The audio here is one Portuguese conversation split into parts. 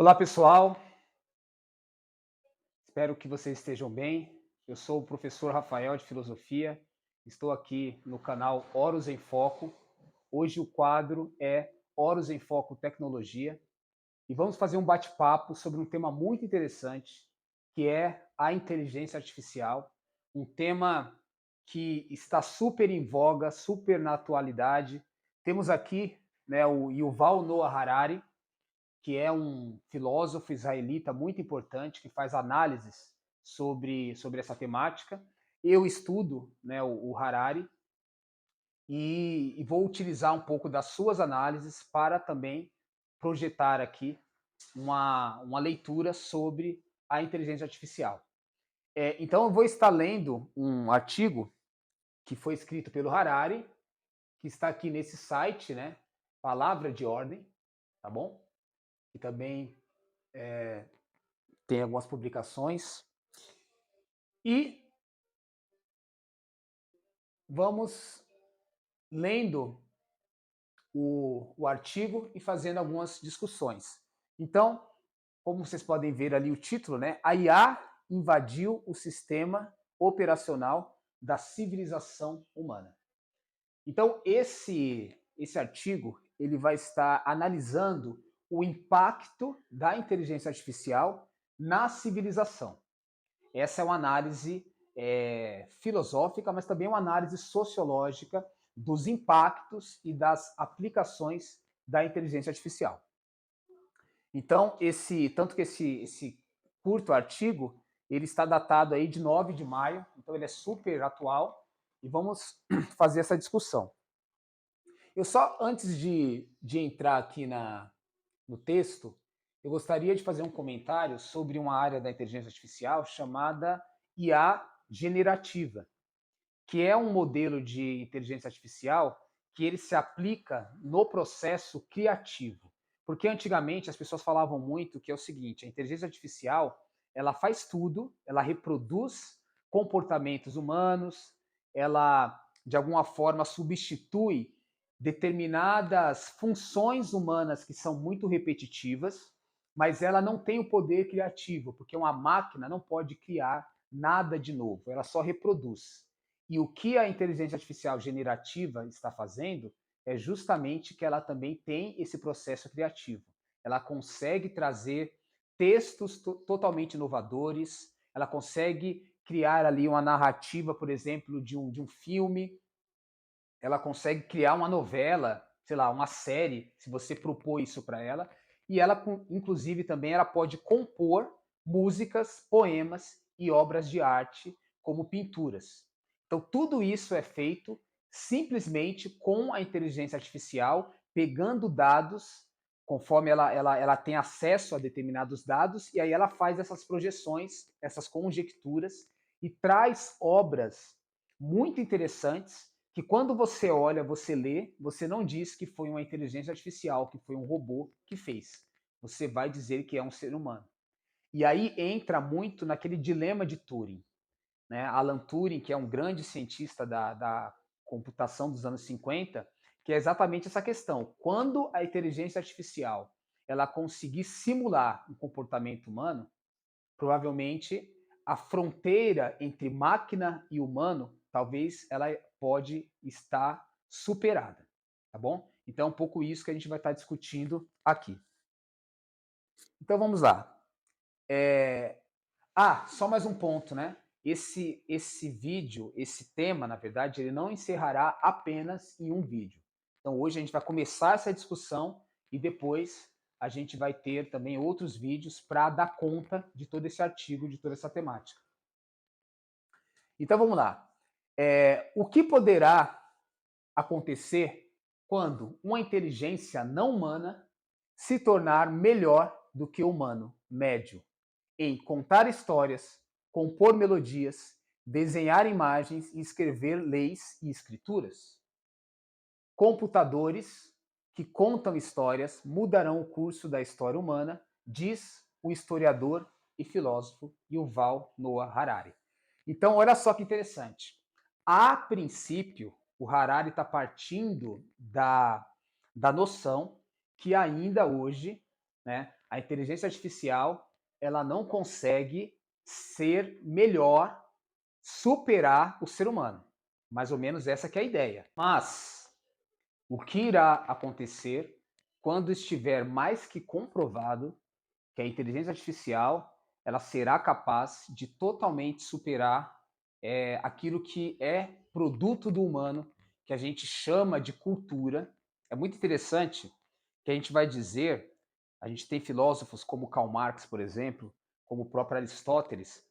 Olá, pessoal. Espero que vocês estejam bem. Eu sou o professor Rafael de Filosofia. Estou aqui no canal Horus em Foco. Hoje o quadro é Horus em Foco Tecnologia e vamos fazer um bate-papo sobre um tema muito interessante, que é a inteligência artificial, um tema que está super em voga, super na atualidade. Temos aqui, né, o Yuval Noah Harari, que é um filósofo israelita muito importante, que faz análises sobre essa temática. Eu estudo, né, o Harari e vou utilizar um pouco das suas análises para também projetar aqui uma leitura sobre a inteligência artificial. Então, eu vou estar lendo um artigo que foi escrito pelo Harari, que está aqui nesse site, né? Palavra de Ordem, tá bom? E também tem algumas publicações. E vamos lendo o artigo e fazendo algumas discussões. Então, como vocês podem ver ali o título, né? A IA invadiu o sistema operacional da civilização humana. Então, esse artigo ele vai estar analisando o impacto da inteligência artificial na civilização. Essa é uma análise filosófica, mas também uma análise sociológica dos impactos e das aplicações da inteligência artificial. Então, tanto que esse curto artigo, ele está datado aí de 9 de maio, então ele é super atual, e vamos fazer essa discussão. Eu só, antes de entrar aqui no texto, eu gostaria de fazer um comentário sobre uma área da inteligência artificial chamada IA generativa, que é um modelo de inteligência artificial que ele se aplica no processo criativo. Porque antigamente as pessoas falavam muito que é o seguinte, a inteligência artificial, ela faz tudo, ela reproduz comportamentos humanos, ela de alguma forma substitui determinadas funções humanas que são muito repetitivas, mas ela não tem o poder criativo, porque uma máquina não pode criar nada de novo, ela só reproduz. E o que a inteligência artificial generativa está fazendo é justamente que ela também tem esse processo criativo. Ela consegue trazer textos totalmente inovadores, ela consegue criar ali uma narrativa, por exemplo, de um filme, ela consegue criar uma novela, sei lá, uma série, se você propor isso para ela, e ela, inclusive, também ela pode compor músicas, poemas e obras de arte, como pinturas. Então, tudo isso é feito simplesmente com a inteligência artificial, pegando dados, conforme ela tem acesso a determinados dados, e aí ela faz essas projeções, essas conjecturas, e traz obras muito interessantes que quando você olha, você lê, você não diz que foi uma inteligência artificial, que foi um robô que fez. Você vai dizer que é um ser humano. E aí entra muito naquele dilema de Turing. Né? Alan Turing, que é um grande cientista da computação dos anos 50, que é exatamente essa questão. Quando a inteligência artificial ela conseguir simular um comportamento humano, provavelmente a fronteira entre máquina e humano, talvez ela pode estar superada, tá bom? Então é um pouco isso que a gente vai estar discutindo aqui. Então vamos lá. Só mais um ponto, né? Esse vídeo, esse tema, na verdade, ele não encerrará apenas em um vídeo. Então hoje a gente vai começar essa discussão e depois a gente vai ter também outros vídeos para dar conta de todo esse artigo, de toda essa temática. Então vamos lá. O que poderá acontecer quando uma inteligência não humana se tornar melhor do que o humano médio em contar histórias, compor melodias, desenhar imagens e escrever leis e escrituras? Computadores que contam histórias mudarão o curso da história humana, diz o historiador e filósofo Yuval Noah Harari. Então, olha só que interessante. A princípio, o Harari está partindo da noção que ainda hoje né? A inteligência artificial, ela não consegue ser melhor, superar o ser humano. Mais ou menos essa que é a ideia. Mas o que irá acontecer quando estiver mais que comprovado que a inteligência artificial ela será capaz de totalmente superar aquilo que é produto do humano, que a gente chama de cultura. É muito interessante que a gente vai dizer, a gente tem filósofos como Karl Marx, por exemplo, como o próprio Aristóteles,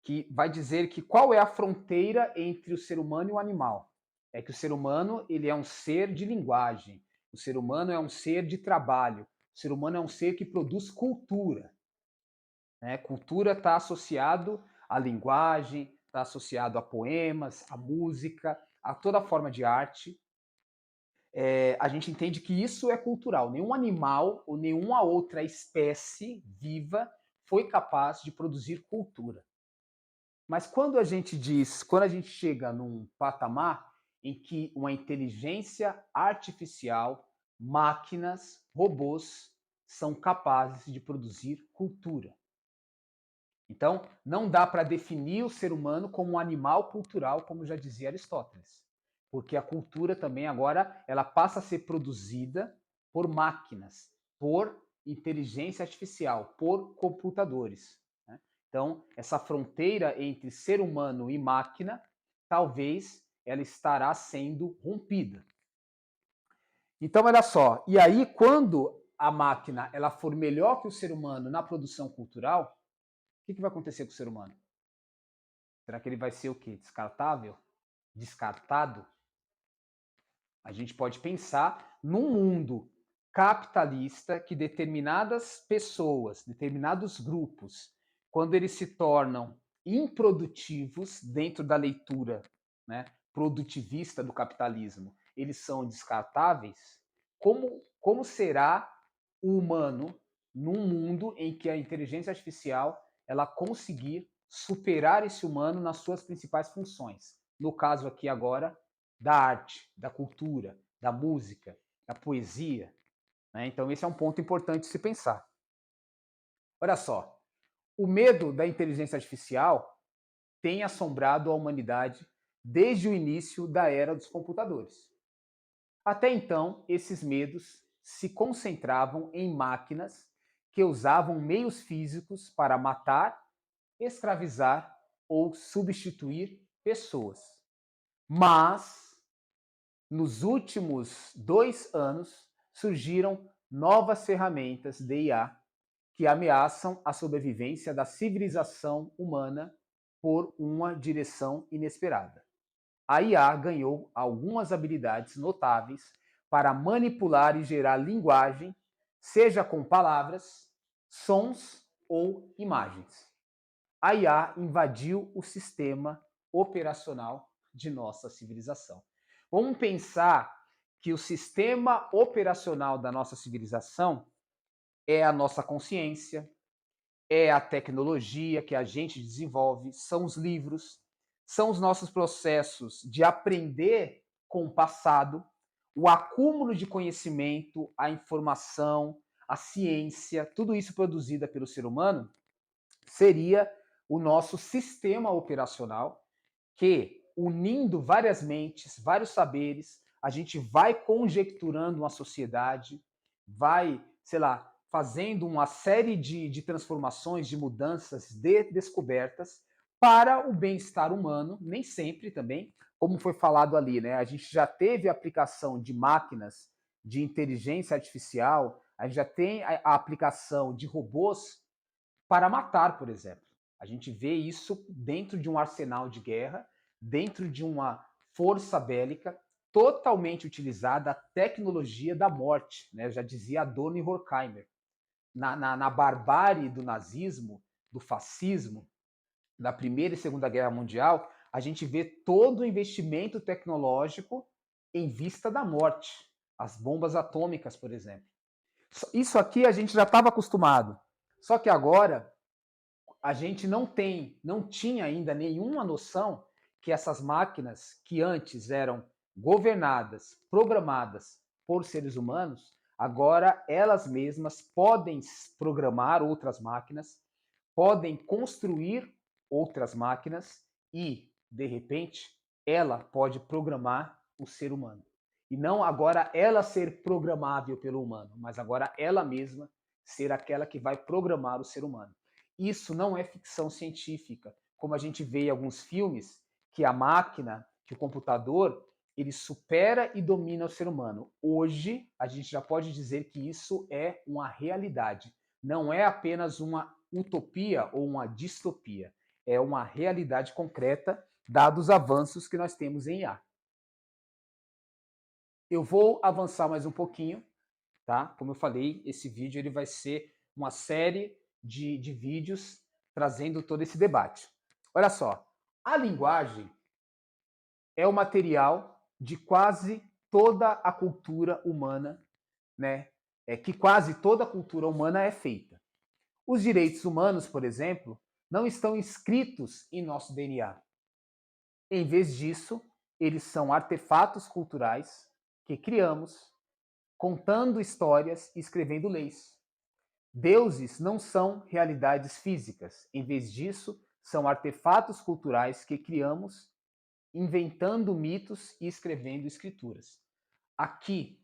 que vai dizer que qual é a fronteira entre o ser humano e o animal? É que o ser humano ele é um ser de linguagem, o ser humano é um ser de trabalho, o ser humano é um ser que produz cultura. Né? Cultura está associado à linguagem, está associado a poemas, à música, a toda forma de arte. A gente entende que isso é cultural. Nenhum animal ou nenhuma outra espécie viva foi capaz de produzir cultura. Mas quando a gente diz, quando a gente chega num patamar em que uma inteligência artificial, máquinas, robôs são capazes de produzir cultura. Então, não dá para definir o ser humano como um animal cultural, como já dizia Aristóteles. Porque a cultura também agora ela passa a ser produzida por máquinas, por inteligência artificial, por computadores. Né? Então, essa fronteira entre ser humano e máquina, talvez ela estará sendo rompida. Então, olha só, e aí quando a máquina ela for melhor que o ser humano na produção cultural, o que vai acontecer com o ser humano? Será que ele vai ser o quê? Descartável? Descartado? A gente pode pensar num mundo capitalista que determinadas pessoas, determinados grupos, quando eles se tornam improdutivos dentro da leitura, né, produtivista do capitalismo, eles são descartáveis. Como será o humano num mundo em que a inteligência artificial ela conseguir superar esse humano nas suas principais funções? No caso aqui agora, da arte, da cultura, da música, da poesia. Né? Então, esse é um ponto importante de se pensar. Olha só, o medo da inteligência artificial tem assombrado a humanidade desde o início da era dos computadores. Até então, esses medos se concentravam em máquinas que usavam meios físicos para matar, escravizar ou substituir pessoas. Mas, nos últimos 2 anos, surgiram novas ferramentas de IA que ameaçam a sobrevivência da civilização humana por uma direção inesperada. A IA ganhou algumas habilidades notáveis para manipular e gerar linguagem, seja com palavras, sons ou imagens. A IA invadiu o sistema operacional de nossa civilização. Vamos pensar que o sistema operacional da nossa civilização é a nossa consciência, é a tecnologia que a gente desenvolve, são os livros, são os nossos processos de aprender com o passado, o acúmulo de conhecimento, a informação, a ciência, tudo isso produzida pelo ser humano, seria o nosso sistema operacional que, unindo várias mentes, vários saberes, a gente vai conjecturando uma sociedade, vai, sei lá, fazendo uma série de transformações, de mudanças, de descobertas para o bem-estar humano, nem sempre também, como foi falado ali, né? A gente já teve a aplicação de máquinas de inteligência artificial, a gente já tem a aplicação de robôs para matar, por exemplo. A gente vê isso dentro de um arsenal de guerra, dentro de uma força bélica totalmente utilizada a tecnologia da morte, né? Já dizia Adorno e Horkheimer. Na barbárie do nazismo, do fascismo, da Primeira e Segunda Guerra Mundial, a gente vê todo o investimento tecnológico em vista da morte. As bombas atômicas, por exemplo. Isso aqui a gente já estava acostumado. Só que agora a gente não tinha ainda nenhuma noção que essas máquinas que antes eram governadas, programadas por seres humanos, agora elas mesmas podem programar outras máquinas, podem construir outras máquinas e, de repente, ela pode programar o ser humano. E não agora ela ser programável pelo humano, mas agora ela mesma ser aquela que vai programar o ser humano. Isso não é ficção científica, como a gente vê em alguns filmes, que a máquina, que o computador, ele supera e domina o ser humano. Hoje, a gente já pode dizer que isso é uma realidade. Não é apenas uma utopia ou uma distopia. É uma realidade concreta, dados os avanços que nós temos em IA. Eu vou avançar mais um pouquinho, tá? Como eu falei, esse vídeo ele vai ser uma série de vídeos trazendo todo esse debate. Olha só, a linguagem é o material de quase toda a cultura humana, né? É que quase toda a cultura humana é feita. Os direitos humanos, por exemplo, não estão inscritos em nosso DNA. Em vez disso, eles são artefatos culturais que criamos, contando histórias e escrevendo leis. Deuses não são realidades físicas. Em vez disso, são artefatos culturais que criamos, inventando mitos e escrevendo escrituras. Aqui,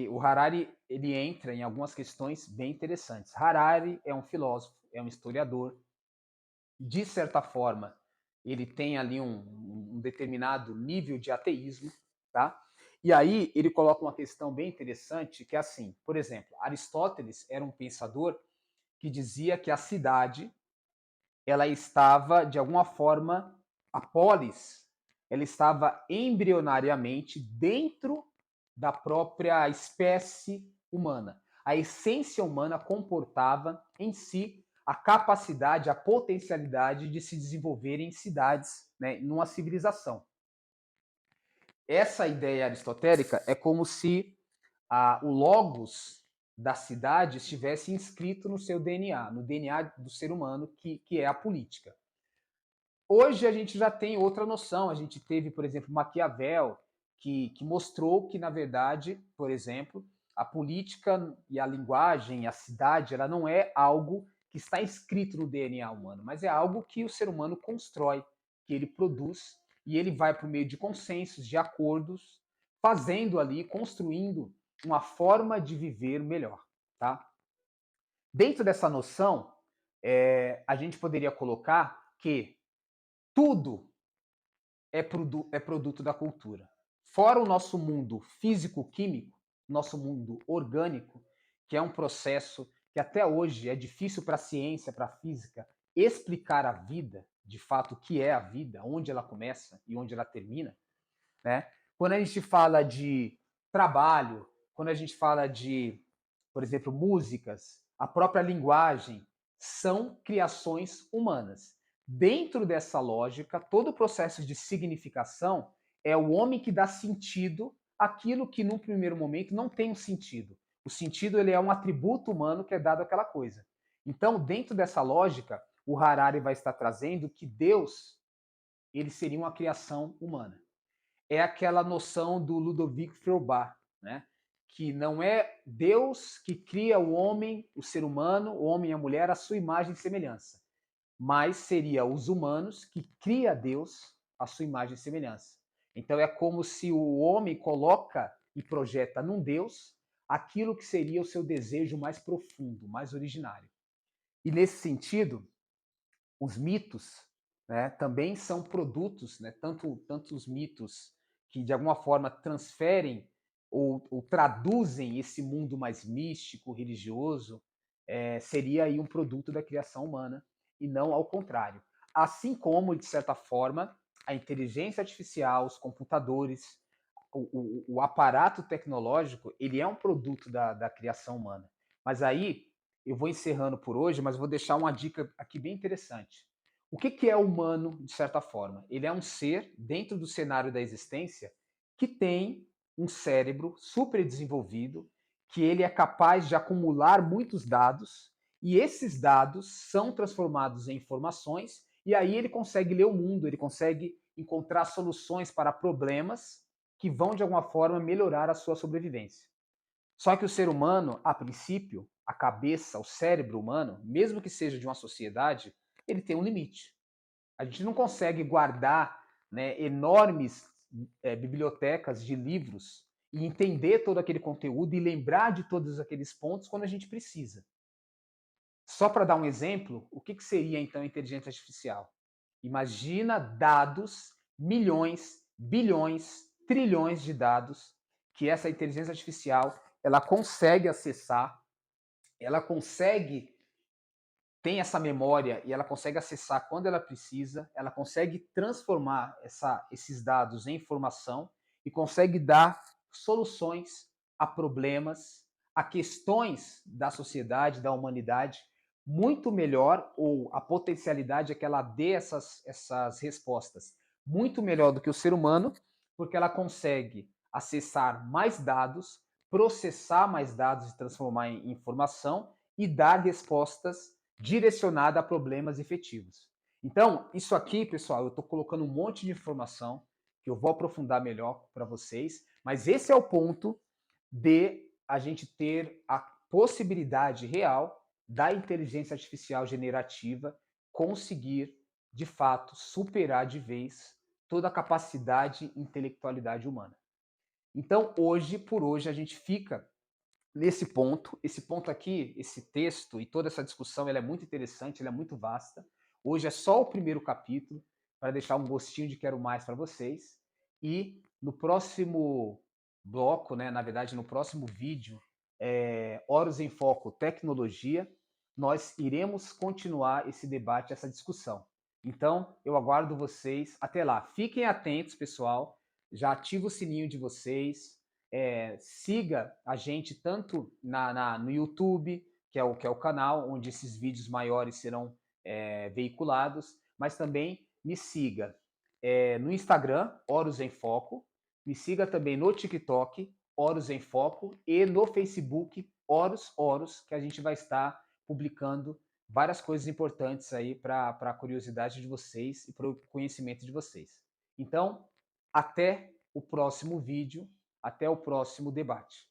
o Harari ele entra em algumas questões bem interessantes. Harari é um filósofo, é um historiador. De certa forma, ele tem ali um determinado nível de ateísmo, tá? E aí ele coloca uma questão bem interessante, que é assim, por exemplo, Aristóteles era um pensador que dizia que a cidade ela estava, de alguma forma, a polis, ela estava embrionariamente dentro da própria espécie humana. A essência humana comportava em si a capacidade, a potencialidade de se desenvolver em cidades, né, numa civilização. Essa ideia aristotélica é como se o logos da cidade estivesse inscrito no seu DNA, no DNA do ser humano, que é a política. Hoje a gente já tem outra noção. A gente teve, por exemplo, Maquiavel, que mostrou que, na verdade, por exemplo, a política e a linguagem, a cidade, ela não é algo que está escrito no DNA humano, mas é algo que o ser humano constrói, que ele produz, e ele vai por meio de consensos, de acordos, fazendo ali, construindo uma forma de viver melhor, tá? Dentro dessa noção, a gente poderia colocar que tudo é produto da cultura. Fora o nosso mundo físico-químico, nosso mundo orgânico, que é um processo que até hoje é difícil para a ciência, para a física, explicar a vida, de fato, o que é a vida, onde ela começa e onde ela termina, né? Quando a gente fala de trabalho, quando a gente fala de, por exemplo, músicas, a própria linguagem, são criações humanas. Dentro dessa lógica, todo o processo de significação é o homem que dá sentido àquilo que, num primeiro momento, não tem um sentido. O sentido ele é um atributo humano que é dado àquela coisa. Então, dentro dessa lógica, o Harari vai estar trazendo que Deus ele seria uma criação humana. É aquela noção do Ludovic Feuerbach, né? Que não é Deus que cria o homem, o ser humano, o homem e a mulher, à sua imagem e semelhança, mas seria os humanos que cria Deus à sua imagem e semelhança. Então é como se o homem coloca e projeta num Deus aquilo que seria o seu desejo mais profundo, mais originário. E nesse sentido, os mitos, né, também são produtos, né, tanto os mitos que de alguma forma transferem ou traduzem esse mundo mais místico, religioso, seria aí um produto da criação humana e não ao contrário. Assim como, de certa forma, a inteligência artificial, os computadores, o aparato tecnológico, ele é um produto da criação humana. Mas aí, eu vou encerrando por hoje, mas vou deixar uma dica aqui bem interessante. O que é humano, de certa forma? Ele é um ser, dentro do cenário da existência, que tem um cérebro super desenvolvido, que ele é capaz de acumular muitos dados, e esses dados são transformados em informações, e aí ele consegue ler o mundo, ele consegue encontrar soluções para problemas que vão, de alguma forma, melhorar a sua sobrevivência. Só que o ser humano, a princípio, a cabeça, o cérebro humano, mesmo que seja de uma sociedade, ele tem um limite. A gente não consegue guardar, né, enormes bibliotecas de livros e entender todo aquele conteúdo e lembrar de todos aqueles pontos quando a gente precisa. Só para dar um exemplo, o que, que seria então inteligência artificial? Imagina dados, milhões, bilhões, trilhões de dados que essa inteligência artificial ela consegue acessar, ela consegue tem essa memória e ela consegue acessar quando ela precisa, ela consegue transformar esses dados em informação e consegue dar soluções a problemas, a questões da sociedade, da humanidade, muito melhor, ou a potencialidade é que ela dê essas respostas muito melhor do que o ser humano, porque ela consegue acessar mais dados, processar mais dados e transformar em informação e dar respostas direcionada a problemas efetivos. Então, isso aqui, pessoal, eu estou colocando um monte de informação que eu vou aprofundar melhor para vocês, mas esse é o ponto de a gente ter a possibilidade real da inteligência artificial generativa conseguir, de fato, superar de vez toda a capacidade e intelectualidade humana. Então, hoje, por hoje, a gente fica nesse ponto. Esse ponto aqui, esse texto e toda essa discussão, ela é muito interessante, ela é muito vasta. Hoje é só o primeiro capítulo, para deixar um gostinho de quero mais para vocês. E no próximo bloco, né, na verdade, no próximo vídeo, Horus em Foco Tecnologia, nós iremos continuar esse debate, essa discussão. Então, eu aguardo vocês. Até lá. Fiquem atentos, pessoal. Já ativa o sininho de vocês, siga a gente tanto no YouTube, que é o canal onde esses vídeos maiores serão veiculados, mas também me siga no Instagram, Horus em Foco, me siga também no TikTok, Horus em Foco, e no Facebook, Horus, que a gente vai estar publicando várias coisas importantes aí para a curiosidade de vocês e para o conhecimento de vocês. Então, até o próximo vídeo, até o próximo debate.